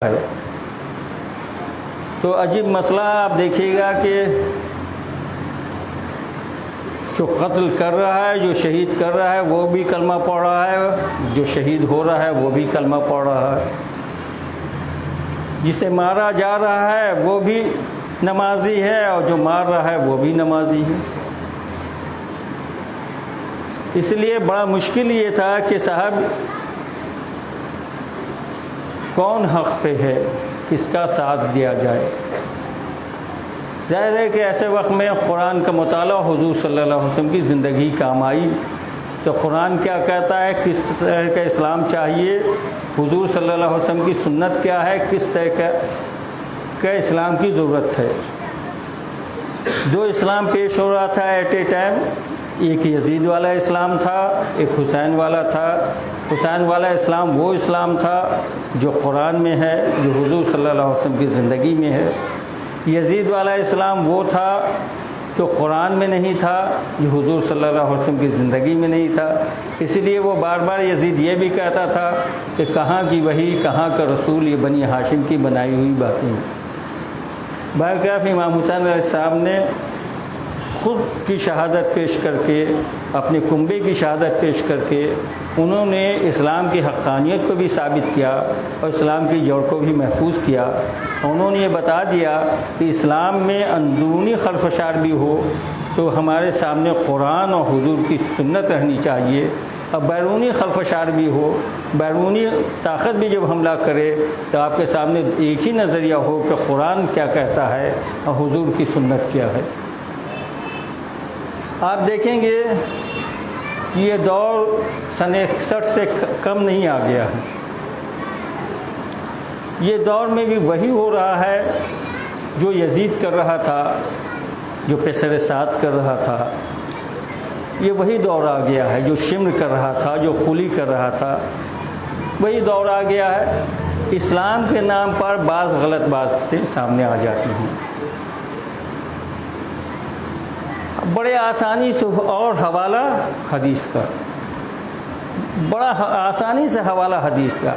ہے۔ تو عجیب مسئلہ آپ دیکھیے گا کہ جو قتل کر رہا ہے، جو شہید کر رہا ہے وہ بھی کلمہ پڑھ رہا ہے، جو شہید ہو رہا ہے وہ بھی کلمہ پڑھ رہا ہے، جسے مارا جا رہا ہے وہ بھی نمازی ہے اور جو مار رہا ہے وہ بھی نمازی ہے۔ اس لیے بڑا مشکل یہ تھا کہ صاحب کون حق پہ ہے، کس کا ساتھ دیا جائے۔ ظاہر ہے کہ ایسے وقت میں قرآن کا مطالعہ حضور صلی اللہ علیہ وسلم کی زندگی کام آئی، تو قرآن کیا کہتا ہے، کس طرح کا اسلام چاہیے، حضور صلی اللہ علیہ وسلم کی سنت کیا ہے، کس طرح کا اسلام کی ضرورت ہے۔ دو اسلام پیش ہو رہا تھا ایٹ اے ٹائم، ایک یزید والا اسلام تھا، ایک حسین والا تھا۔ حسین والا اسلام وہ اسلام تھا جو قرآن میں ہے، جو حضور صلی اللہ علیہ وسلم کی زندگی میں ہے۔ یزید والا اسلام وہ تھا جو قرآن میں نہیں تھا، جو حضور صلی اللہ علیہ وسلم کی زندگی میں نہیں تھا۔ اس لیے وہ بار بار یزید یہ بھی کہتا تھا کہ کہاں کی وحی، کہاں کا رسول، یہ بنی ہاشم کی بنائی ہوئی باتیں ہیں۔ برکاف امام حسین علیہ السلام نے خود کی شہادت پیش کر کے، اپنے کنبے کی شہادت پیش کر کے انہوں نے اسلام کی حقانیت کو بھی ثابت کیا اور اسلام کی جڑ کو بھی محفوظ کیا۔ انہوں نے یہ بتا دیا کہ اسلام میں اندرونی خلفشار بھی ہو تو ہمارے سامنے قرآن اور حضور کی سنت رہنی چاہیے، اور بیرونی خلفشار بھی ہو، بیرونی طاقت بھی جب حملہ کرے تو آپ کے سامنے ایک ہی نظریہ ہو کہ قرآن کیا کہتا ہے اور حضور کی سنت کیا ہے۔ آپ دیکھیں گے یہ دور سن 61 سے کم نہیں آ گیا ہے۔ یہ دور میں بھی وہی ہو رہا ہے جو یزید کر رہا تھا، جو پیسر سعد کر رہا تھا۔ یہ وہی دور آ گیا ہے جو شمر کر رہا تھا، جو خلی کر رہا تھا، وہی دور آ گیا ہے۔ اسلام کے نام پر بعض غلط باتیں سامنے آ جاتی ہیں، بڑے آسانی سے، اور حوالہ حدیث کا، بڑا آسانی سے حوالہ حدیث کا۔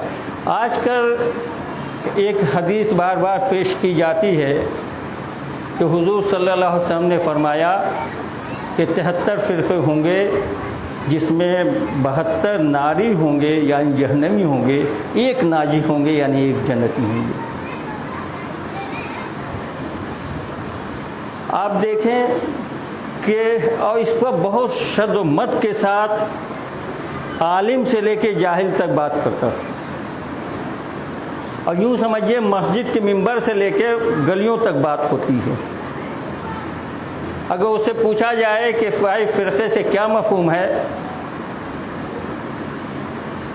آج کل ایک حدیث بار بار پیش کی جاتی ہے کہ حضور صلی اللہ علیہ وسلم نے فرمایا کہ 73 فرقے ہوں گے جس میں 72 ناری ہوں گے یعنی جہنمی ہوں گے، ایک ناجی ہوں گے یعنی ایک جنتی ہوں گے۔ آپ دیکھیں کہ اور اس پر بہت شد و مت کے ساتھ عالم سے لے کے جاہل تک بات کرتا ہے، اور یوں سمجھیے مسجد کے ممبر سے لے کے گلیوں تک بات ہوتی ہے۔ اگر اس سے پوچھا جائے کہ 5 فرقے سے کیا مفہوم ہے،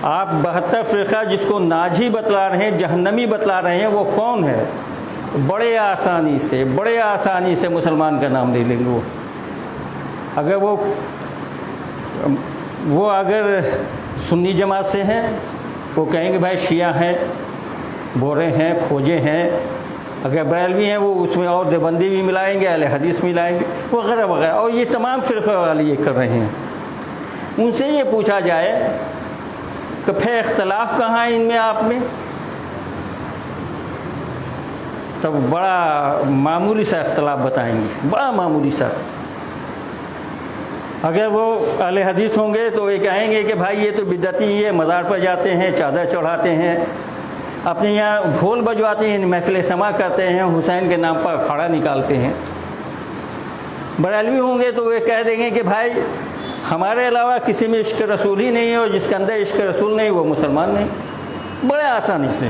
آپ 72 فرقہ جس کو ناجی بتلا رہے ہیں، جہنمی بتلا رہے ہیں، وہ کون ہے؟ بڑے آسانی سے مسلمان کا نام لے لیں گے۔ اگر وہ اگر سنی جماعت سے ہیں، وہ کہیں گے بھائی شیعہ ہیں، بورے ہیں، کھوجے ہیں۔ اگر بریلوی ہیں وہ اس میں اور دیوبندی بھی ملائیں گے، اہل حدیث ملائیں گے، وغیرہ وغیرہ، اور یہ تمام فرقے والے یہ کر رہے ہیں۔ ان سے یہ پوچھا جائے کہ پھر اختلاف کہاں ہے ان میں آپ میں، تب بڑا معمولی سا اختلاف بتائیں گے، بڑا معمولی سا۔ اگر وہ اہل حدیث ہوں گے تو یہ کہیں گے کہ بھائی یہ تو بدعتی ہے، مزار پر جاتے ہیں، چادر چڑھاتے ہیں، اپنے یہاں ڈھول بجواتے ہیں، محفل سما کرتے ہیں، حسین کے نام پر کھڑا نکالتے ہیں۔ بریلوی ہوں گے تو وہ کہہ دیں گے کہ بھائی ہمارے علاوہ کسی میں عشق رسول ہی نہیں ہے، اور جس کے اندر عشق رسول نہیں وہ مسلمان نہیں۔ بڑے آسانی سے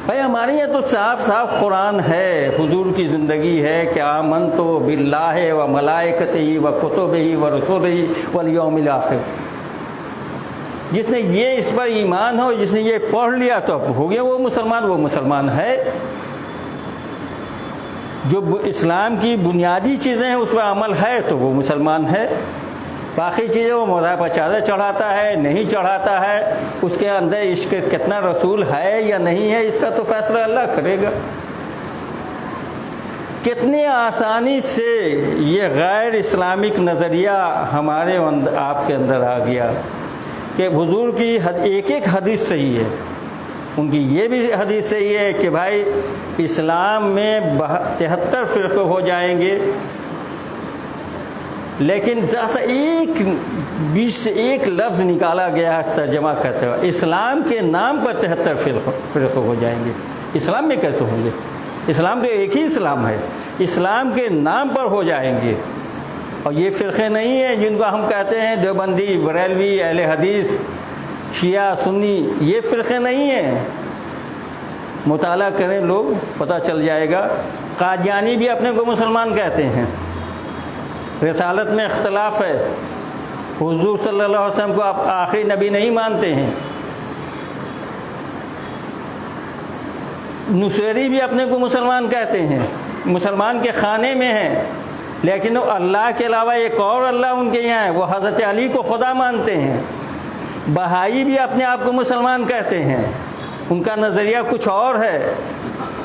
بھائی ہمارے یہاں تو صاف صاف قرآن ہے، حضور کی زندگی ہے کہ آمنت باللہ و ملائکتہ و کتبہ و رسلہ والیوم الآخر۔ جس نے یہ اس پر ایمان ہو، جس نے یہ پڑھ لیا تو اب ہو گیا وہ مسلمان ہے۔ جو اسلام کی بنیادی چیزیں ہیں اس پر عمل ہے تو وہ مسلمان ہے۔ باقی چیزیں وہ مزار پر چادر چڑھاتا ہے، نہیں چڑھاتا ہے، اس کے اندر عشق کتنا رسول ہے یا نہیں ہے، اس کا تو فیصلہ اللہ کرے گا۔ کتنی آسانی سے یہ غیر اسلامک نظریہ ہمارے آپ کے اندر آ گیا۔ کہ حضور کی ایک ایک حدیث صحیح ہے. ان کی یہ بھی حدیث صحیح ہے کہ بھائی اسلام میں 73 فرقے ہو جائیں گے، لیکن ذرا سا ایک بیچ سے ایک لفظ نکالا گیا ہے ترجمہ کرتے ہوئے، اسلام کے نام پر 73 فرقے ہو جائیں گے. اسلام میں کیسے ہوں گے؟ اسلام تو ایک ہی اسلام ہے، اسلام کے نام پر ہو جائیں گے. اور یہ فرقے نہیں ہیں جن کو ہم کہتے ہیں دیوبندی، بریلوی، اہل حدیث، شیعہ، سنی، یہ فرقے نہیں ہیں. مطالعہ کریں لوگ، پتہ چل جائے گا. قادیانی بھی اپنے کو مسلمان کہتے ہیں. رسالت میں اختلاف ہے، حضور صلی اللہ علیہ وسلم کو آپ آخری نبی نہیں مانتے ہیں. نصیری بھی اپنے کو مسلمان کہتے ہیں، مسلمان کے خانے میں ہیں، لیکن وہ اللہ کے علاوہ ایک اور اللہ ان کے یہاں ہے، وہ حضرت علی کو خدا مانتے ہیں. بہائی بھی اپنے آپ کو مسلمان کہتے ہیں، ان کا نظریہ کچھ اور ہے.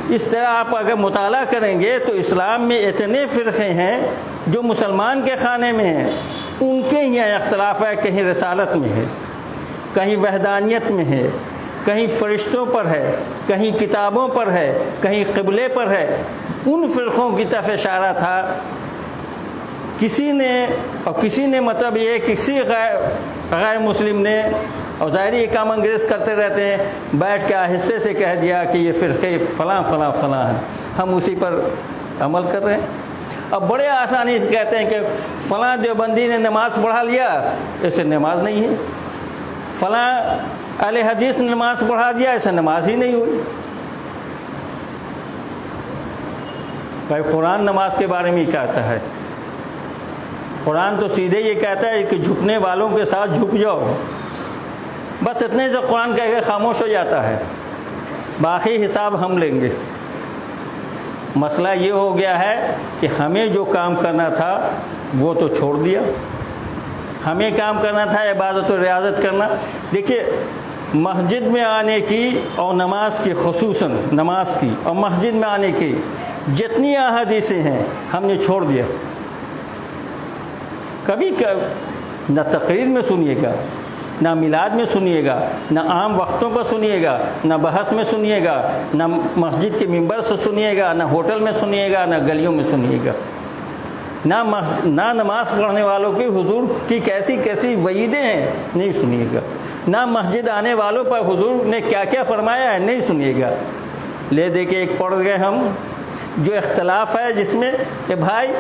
اس طرح آپ اگر مطالعہ کریں گے تو اسلام میں اتنے فرقے ہیں جو مسلمان کے خانے میں ہیں، ان کے یہاں اختلاف ہے. کہیں رسالت میں ہے، کہیں وحدانیت میں ہے، کہیں فرشتوں پر ہے، کہیں کتابوں پر ہے، کہیں قبلے پر ہے. ان فرقوں کی طرف اشارہ تھا. کسی نے مطلب یہ کسی غیر مسلم نے، اور ظاہر یہ کام انگریز کرتے رہتے ہیں، بیٹھ کے آہستہ سے کہہ دیا کہ یہ فرقے فلاں فلاں فلاں ہیں، ہم اسی پر عمل کر رہے ہیں. اب بڑے آسانی سے کہتے ہیں کہ فلاں دیوبندی نے نماز پڑھا لیا، اسے نماز نہیں ہے. فلاں اہل حدیث نے نماز پڑھا دیا، اسے نماز ہی نہیں ہوئی. بھائی قرآن نماز کے بارے میں ہی کہتا ہے. قرآن تو سیدھے یہ کہتا ہے کہ جھکنے والوں کے ساتھ جھک جاؤ. بس اتنے سے قرآن کہہ کے خاموش ہو جاتا ہے، باقی حساب ہم لیں گے. مسئلہ یہ ہو گیا ہے کہ ہمیں جو کام کرنا تھا وہ تو چھوڑ دیا. ہمیں کام کرنا تھا عبادت و ریاضت کرنا. دیکھیے مسجد میں آنے کی اور نماز کی، خصوصاً نماز کی اور مسجد میں آنے کی جتنی احادیثیں ہیں ہم نے چھوڑ دیا. کبھی نہ تقریر میں سنیے گا، نہ میلاد میں سنیے گا، نہ عام وقتوں پر سنیے گا، نہ بحث میں سنیے گا، نہ مسجد کے ممبر سے سنیے گا، نہ ہوٹل میں سنیے گا، نہ گلیوں میں سنیے گا. نہ نماز پڑھنے والوں کی حضور کی کیسی کیسی وعیدیں ہیں نہیں سنیے گا. نہ مسجد آنے والوں پر حضور نے کیا کیا فرمایا ہے نہیں سنیے گا. لے دے کے ایک پڑھ گئے ہم جو اختلاف ہے جس میں کہ بھائی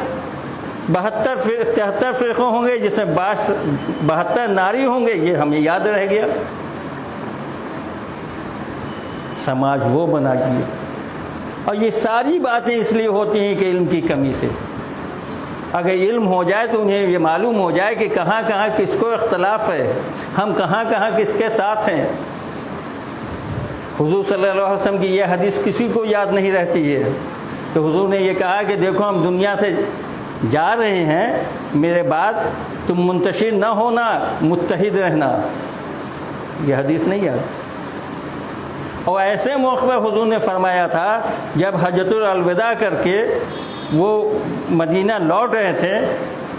73 فرقے ہوں گے، جس میں 72 ناری ہوں گے، یہ ہمیں یاد رہ گیا. سماج وہ بنائیے. اور یہ ساری باتیں اس لیے ہوتی ہیں کہ علم کی کمی سے. اگر علم ہو جائے تو انہیں یہ معلوم ہو جائے کہ کہاں کہاں کس کو اختلاف ہے، ہم کہاں کہاں کس کے ساتھ ہیں. حضور صلی اللہ علیہ وسلم کی یہ حدیث کسی کو یاد نہیں رہتی ہے کہ حضور نے یہ کہا کہ دیکھو ہم دنیا سے جا رہے ہیں، میرے بعد تم منتشر نہ ہونا، متحد رہنا. یہ حدیث نہیں یاد. اور ایسے موقع پر حضور نے فرمایا تھا جب حجۃ الوداع کر کے وہ مدینہ لوٹ رہے تھے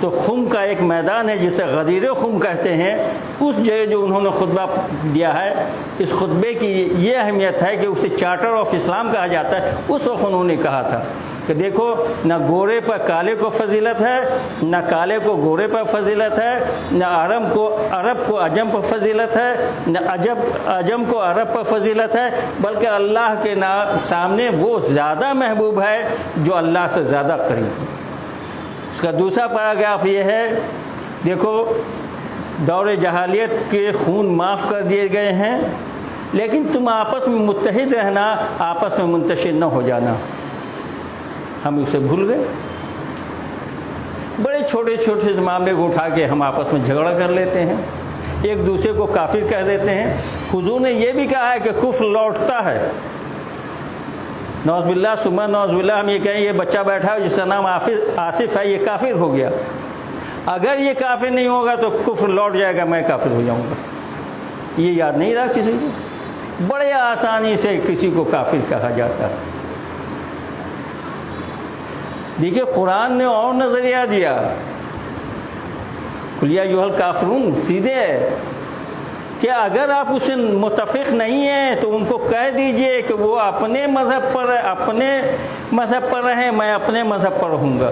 تو خم کا ایک میدان ہے جسے غدیر خم کہتے ہیں، اس جگہ جو انہوں نے خطبہ دیا ہے، اس خطبے کی یہ اہمیت ہے کہ اسے چارٹر آف اسلام کہا جاتا ہے. اس وقت انہوں نے کہا تھا کہ دیکھو نہ گورے پر کالے کو فضیلت ہے، نہ کالے کو گورے پر فضیلت ہے، نہ عرب کو عجم پر فضیلت ہے، نہ عجم کو عرب پر فضیلت ہے، بلکہ اللہ کے سامنے وہ زیادہ محبوب ہے جو اللہ سے زیادہ قریب ہے. اس کا دوسرا پیراگراف یہ ہے، دیکھو دور جاہلیت کے خون معاف کر دیے گئے ہیں، لیکن تم آپس میں متحد رہنا، آپس میں منتشر نہ ہو جانا. ہم اسے بھول گئے. بڑے چھوٹے چھوٹے معاملے کو اٹھا کے ہم آپس میں جھگڑا کر لیتے ہیں، ایک دوسرے کو کافر کہہ دیتے ہیں. حضور نے یہ بھی کہا ہے کہ کفر لوٹتا ہے. نعوذ باللہ ثم نعوذ باللہ ہم یہ کہیں یہ بچہ بیٹھا ہے جس کا نام آصف ہے، یہ کافر ہو گیا. اگر یہ کافر نہیں ہوگا تو کفر لوٹ جائے گا، میں کافر ہو جاؤں گا. یہ یاد نہیں رہا کسی کو. بڑے آسانی سے کسی کو کافر کہا جاتا ہے. دیکھیے قرآن نے اور نظریہ دیا. قل یا ایھا الکافرون سیدھے ہے. کہ اگر آپ اس سے متفق نہیں ہیں تو ان کو کہہ دیجئے کہ وہ اپنے مذہب پر رہیں، میں اپنے مذہب پر رہوں گا،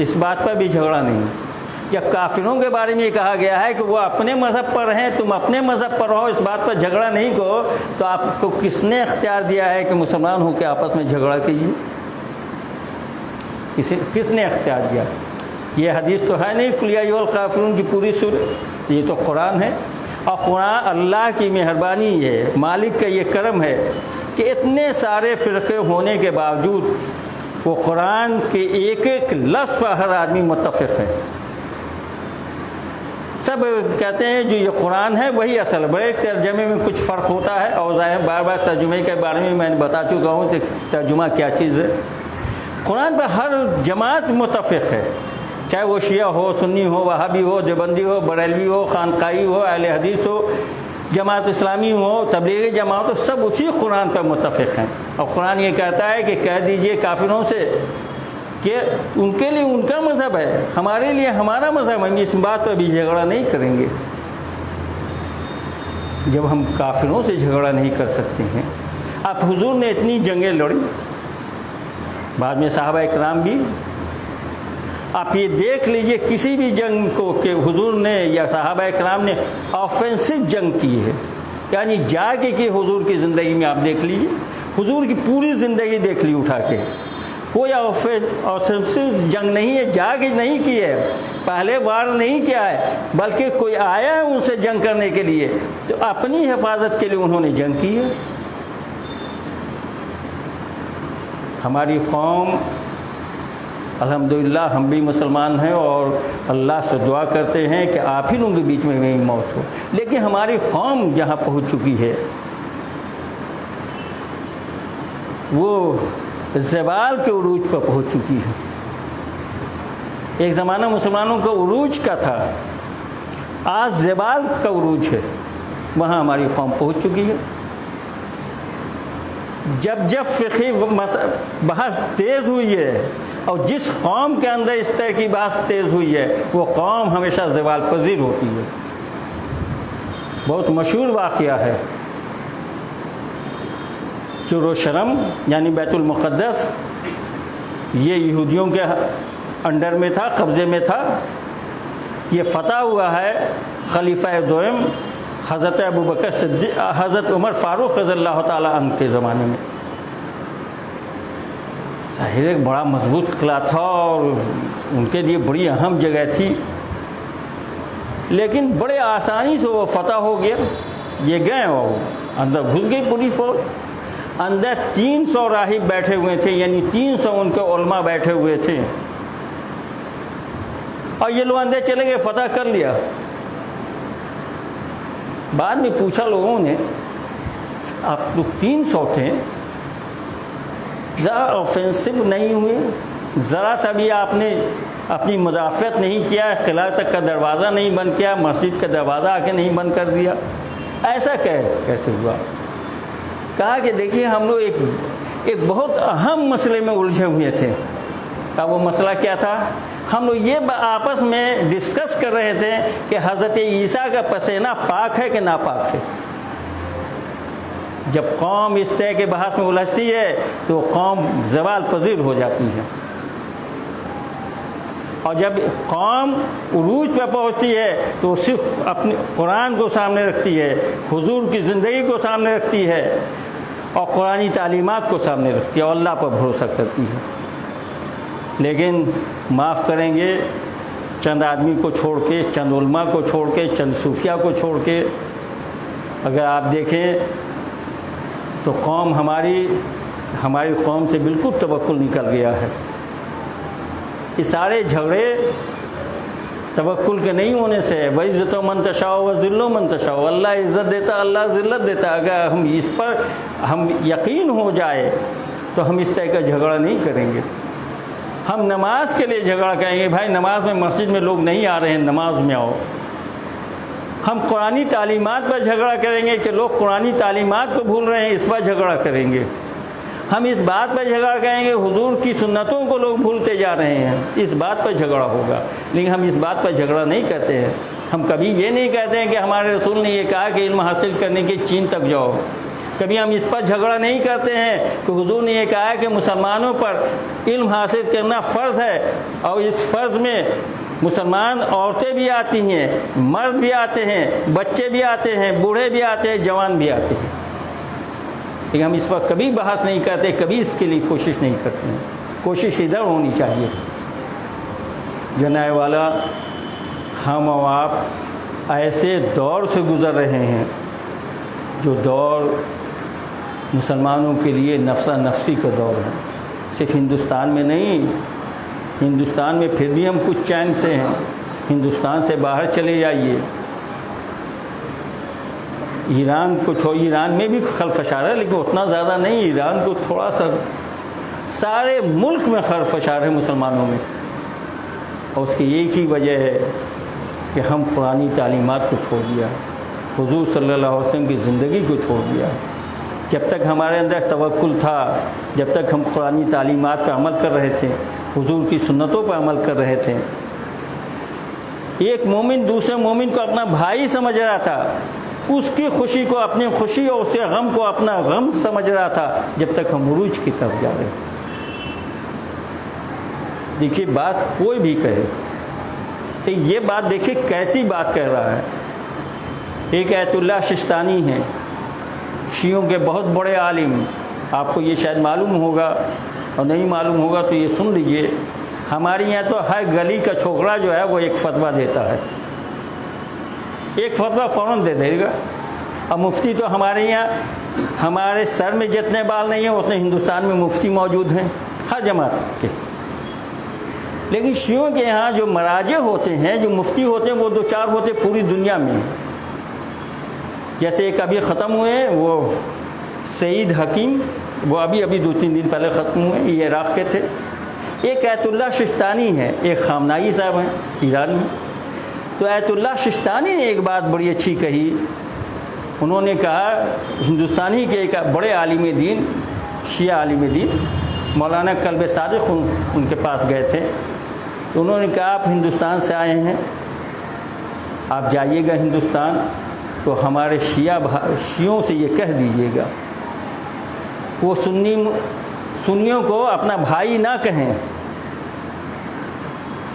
اس بات پر بھی جھگڑا نہیں۔ جب کافروں کے بارے میں یہ کہا گیا ہے کہ وہ اپنے مذہب پر رہیں، تم اپنے مذہب پر رہو، اس بات پر جھگڑا نہیں کرو، تو آپ کو کس نے اختیار دیا ہے کہ مسلمان ہو کے آپس میں جھگڑا کیجیے؟ کس نے اختیار دیا؟ یہ حدیث تو ہے نہیں قل یا ایھا الکافرون کی پوری سورت، یہ تو قرآن ہے، اور قرآن اللہ کی مہربانی ہے، مالک کا یہ کرم ہے کہ اتنے سارے فرقے ہونے کے باوجود وہ قرآن کے ایک ایک لفظ پر ہر آدمی متفق ہے۔ سب کہتے ہیں جو یہ قرآن ہے وہی اصل، بڑے ترجمے میں کچھ فرق ہوتا ہے، اور بار بار ترجمے کے بارے میں میں نے بتا چکا ہوں کہ ترجمہ کیا چیز ہے۔ قرآن پر ہر جماعت متفق ہے، چاہے وہ شیعہ ہو، سنی ہو، وہابی ہو، دیوبندی ہو، بریلوی ہو، خانقاہی ہو، اہل حدیث ہو، جماعت اسلامی ہو، تبلیغی جماعت ہو، سب اسی قرآن پر متفق ہیں۔ اور قرآن یہ کہتا ہے کہ کہہ دیجئے کافروں سے کہ ان کے لیے ان کا مذہب ہے، ہمارے لیے ہمارا مذہب ہے، ہم اس بات پر بھی جھگڑا نہیں کریں گے۔ جب ہم کافروں سے جھگڑا نہیں کر سکتے ہیں، اب حضور نے اتنی جنگیں لڑی، بعد میں صحابہ اکرام بھی، آپ یہ دیکھ لیجئے کسی بھی جنگ کو کہ حضور نے یا صحابہ اکرام نے آفینسو جنگ کی ہے، یعنی جا کے کہ حضور کی زندگی میں آپ دیکھ لیجئے، حضور کی پوری زندگی دیکھ لی اٹھا کے، کوئی آفینسو جنگ نہیں ہے، جا کے نہیں کی ہے، پہلے وار نہیں کیا ہے، بلکہ کوئی آیا ہے ان سے جنگ کرنے کے لیے تو اپنی حفاظت کے لیے انہوں نے جنگ کی ہے۔ ہماری قوم الحمدللہ ہم بھی مسلمان ہیں اور اللہ سے دعا کرتے ہیں کہ آپ ہی لوگوں کے بیچ میں میری موت ہو، لیکن ہماری قوم جہاں پہنچ چکی ہے وہ زوال کے عروج پر پہنچ چکی ہے۔ ایک زمانہ مسلمانوں کا عروج کا تھا، آج زوال کا عروج ہے، وہاں ہماری قوم پہنچ چکی ہے۔ جب فقہی بحث تیز ہوئی ہے اور جس قوم کے اندر اس طرح کی بحث تیز ہوئی ہے وہ قوم ہمیشہ زوال پذیر ہوتی ہے۔ بہت مشہور واقعہ ہے، یروشلم یعنی بیت المقدس یہ یہودیوں کے انڈر میں تھا، قبضے میں تھا، یہ فتح ہوا ہے خلیفہ دوم حضرت ابوبکر صدیق، حضرت عمر فاروق رضی اللہ تعالیٰ عنہ کے زمانے میں۔ ظاہر ایک بڑا مضبوط قلعہ تھا اور ان کے لیے بڑی اہم جگہ تھی، لیکن بڑے آسانی سے وہ فتح ہو گیا۔ یہ گئے اور اندر گھس گئی پوری فوج، اندر 300 راہب بیٹھے ہوئے تھے، یعنی 300 ان کے علماء بیٹھے ہوئے تھے، اور یہ لوگ اندر چلے گئے، فتح کر لیا۔ بعد میں پوچھا لوگوں نے آپ لوگ 300 تھے، ذرا آفینسو نہیں ہوئے، ذرا سا بھی آپ نے اپنی مدافعت نہیں کیا، قلعہ تک کا دروازہ نہیں بند کیا، مسجد کا دروازہ آ کے نہیں بند کر دیا، ایسا کیسے ہوا؟ کہا کہ دیکھیے ہم لوگ ایک بہت اہم مسئلے میں الجھے ہوئے تھے۔ اب وہ مسئلہ کیا تھا؟ ہم لوگ یہ آپس میں ڈسکس کر رہے تھے کہ حضرت عیسیٰ کا پسینہ پاک ہے کہ ناپاک ہے۔ جب قوم اس طرح کے بحث میں الجھتی ہے تو قوم زوال پذیر ہو جاتی ہے، اور جب قوم عروج پہ پہنچتی ہے تو صرف اپنے قرآن کو سامنے رکھتی ہے، حضور کی زندگی کو سامنے رکھتی ہے، اور قرآنی تعلیمات کو سامنے رکھتی ہے اور اللہ پر بھروسہ کرتی ہے۔ لیکن معاف کریں گے، چند آدمی کو چھوڑ کے، چند علماء کو چھوڑ کے، چند صوفیہ کو چھوڑ کے اگر آپ دیکھیں تو قوم ہماری قوم سے بالکل توکل نکل گیا ہے۔ یہ سارے جھگڑے توکل کے نہیں ہونے سے ہے، وَعِزَّتُ مَن تَشَاءُ وَذِلُّ مَن تَشَاءُ، اللہ عزت دیتا، اللہ ذلت دیتا۔ اگر ہم اس پر یقین ہو جائے تو ہم اس طرح کا جھگڑا نہیں کریں گے۔ ہم نماز کے لیے جھگڑا کریں گے، بھائی نماز میں مسجد میں لوگ نہیں آ رہے ہیں، نماز میں آؤ۔ ہم قرآنی تعلیمات پر جھگڑا کریں گے کہ لوگ قرآنی تعلیمات کو بھول رہے ہیں، اس پر جھگڑا کریں گے۔ ہم اس بات پر جھگڑا کریں گے حضور کی سنتوں کو لوگ بھولتے جا رہے ہیں، اس بات پر جھگڑا ہوگا۔ لیکن ہم اس بات پر جھگڑا نہیں کرتے ہیں، ہم کبھی یہ نہیں کہتے ہیں کہ ہمارے رسول نے یہ کہا کہ علم حاصل کرنے کے چین تک جاؤ. کبھی ہم اس پر جھگڑا نہیں کرتے ہیں کہ حضور نے یہ کہا ہے کہ مسلمانوں پر علم حاصل کرنا فرض ہے، اور اس فرض میں مسلمان عورتیں بھی آتی ہیں، مرد بھی آتے ہیں، بچے بھی آتے ہیں، بوڑھے بھی آتے ہیں، جوان بھی آتے ہیں. لیکن ہم اس پر کبھی بحث نہیں کرتے، کبھی اس کے لیے کوشش نہیں کرتے ہیں. کوشش ادھر ہونی چاہیے تھی. جناب والا، ہم اور آپ ایسے دور سے گزر رہے ہیں جو دور مسلمانوں کے لیے نفسا نفسی کا دور ہے. صرف ہندوستان میں نہیں، ہندوستان میں پھر بھی ہم کچھ چین سے ہیں. ہندوستان سے باہر چلے جائیے، ایران کو ایران میں بھی خلفشار ہے، لیکن اتنا زیادہ نہیں. ایران کو تھوڑا سا، سارے ملک میں خلفشار ہے مسلمانوں میں، اور اس کی ایک ہی وجہ ہے کہ ہم قرآنی تعلیمات کو چھوڑ دیا، حضور صلی اللہ علیہ وسلم کی زندگی کو چھوڑ دیا. جب تک ہمارے اندر توکل تھا، جب تک ہم قرآنی تعلیمات پہ عمل کر رہے تھے، حضور کی سنتوں پہ عمل کر رہے تھے، ایک مومن دوسرے مومن کو اپنا بھائی سمجھ رہا تھا، اس کی خوشی کو اپنی خوشی اور اس کے غم کو اپنا غم سمجھ رہا تھا، جب تک ہم عروج کی طرف جا رہے تھے. دیکھیے، بات کوئی بھی کہے، یہ بات دیکھیے کیسی بات کہہ رہا ہے. ایک آیت اللہ شستانی ہیں، شیعوں کے بہت بڑے عالم. آپ کو یہ شاید معلوم ہوگا، اور نہیں معلوم ہوگا تو یہ سن لیجئے. ہمارے یہاں تو ہر گلی کا چھوکرا جو ہے وہ ایک فتویٰ دیتا ہے، ایک فتویٰ فوراً دے دے گا. اور مفتی تو ہمارے یہاں، ہمارے سر میں جتنے بال نہیں ہیں اتنے ہندوستان میں مفتی موجود ہیں ہر جماعت کے. لیکن شیعوں کے یہاں جو مراجع ہوتے ہیں، جو مفتی ہوتے ہیں، وہ 2-4 ہوتے پوری دنیا میں. جیسے ایک ابھی ختم ہوئے ہیں وہ سعید حکیم، وہ ابھی 2-3 دن پہلے ختم ہوئے، یہ عراق کے تھے. ایک آیت اللہ شستانی ہے، ایک خامنائی صاحب ہیں ایران میں. تو آیت اللہ شستانی نے ایک بات بڑی اچھی کہی. انہوں نے کہا، ہندوستانی کے ایک بڑے عالم دین، شیعہ عالم دین مولانا کلب صادق ان کے پاس گئے تھے. تو انہوں نے کہا، آپ ہندوستان سے آئے ہیں، آپ جائیے گا ہندوستان تو ہمارے شیعوں سے یہ کہہ دیجیے گا، وہ سنیوں کو اپنا بھائی نہ کہیں.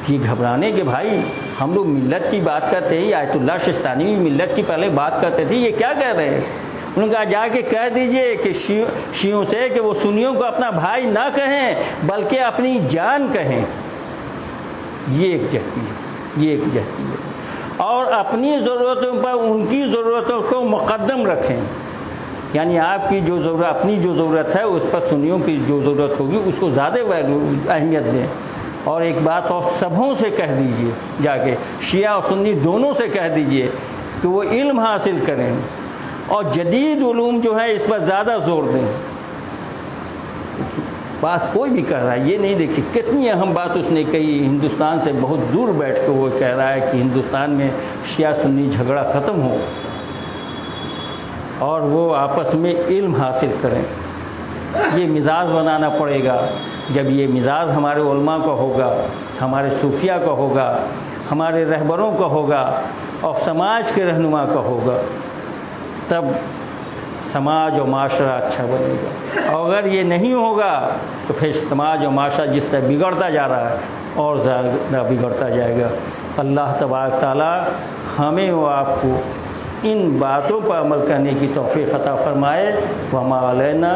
یہ گھبرانے کے بھائی، ہم لوگ ملت کی بات کرتے ہیں. آیت اللہ شستانی بھی ملت کی پہلے بات کرتے تھے، یہ کیا کہہ رہے ہیں؟ انہوں نے کہا، جا کے کہہ دیجئے کہ شیعوں سے کہ وہ سنیوں کو اپنا بھائی نہ کہیں بلکہ اپنی جان کہیں. یہ ایک جہتی ہے، یہ ایک جہتی ہے. اور اپنی ضرورتوں پر ان کی ضرورتوں کو مقدم رکھیں. یعنی آپ کی جو ضرورت، اپنی جو ضرورت ہے اس پر سنیوں کی جو ضرورت ہوگی اس کو زیادہ اہمیت دیں. اور ایک بات اور سبھوں سے کہہ دیجئے، جا کے شیعہ اور سنی دونوں سے کہہ دیجئے کہ وہ علم حاصل کریں اور جدید علوم جو ہیں اس پر زیادہ زور دیں. بات کوئی بھی کہہ رہا ہے، یہ نہیں دیکھی کتنی اہم بات اس نے کہی. ہندوستان سے بہت دور بیٹھ کے وہ کہہ رہا ہے کہ ہندوستان میں شیعہ سنی جھگڑا ختم ہو اور وہ آپس میں علم حاصل کریں. یہ مزاج بنانا پڑے گا. جب یہ مزاج ہمارے علماء کا ہوگا، ہمارے صوفیہ کا ہوگا، ہمارے رہبروں کا ہوگا اور سماج کے رہنما کا ہوگا، تب سماج اور معاشرہ اچھا بنے گا. اور اگر یہ نہیں ہوگا تو پھر سماج اور معاشرہ جس طرح بگڑتا جا رہا ہے اور زیادہ بگڑتا جائے گا. اللہ تبارک تعالیٰ ہمیں و آپ کو ان باتوں پر عمل کرنے کی توفیق عطا فرمائے. وما علینا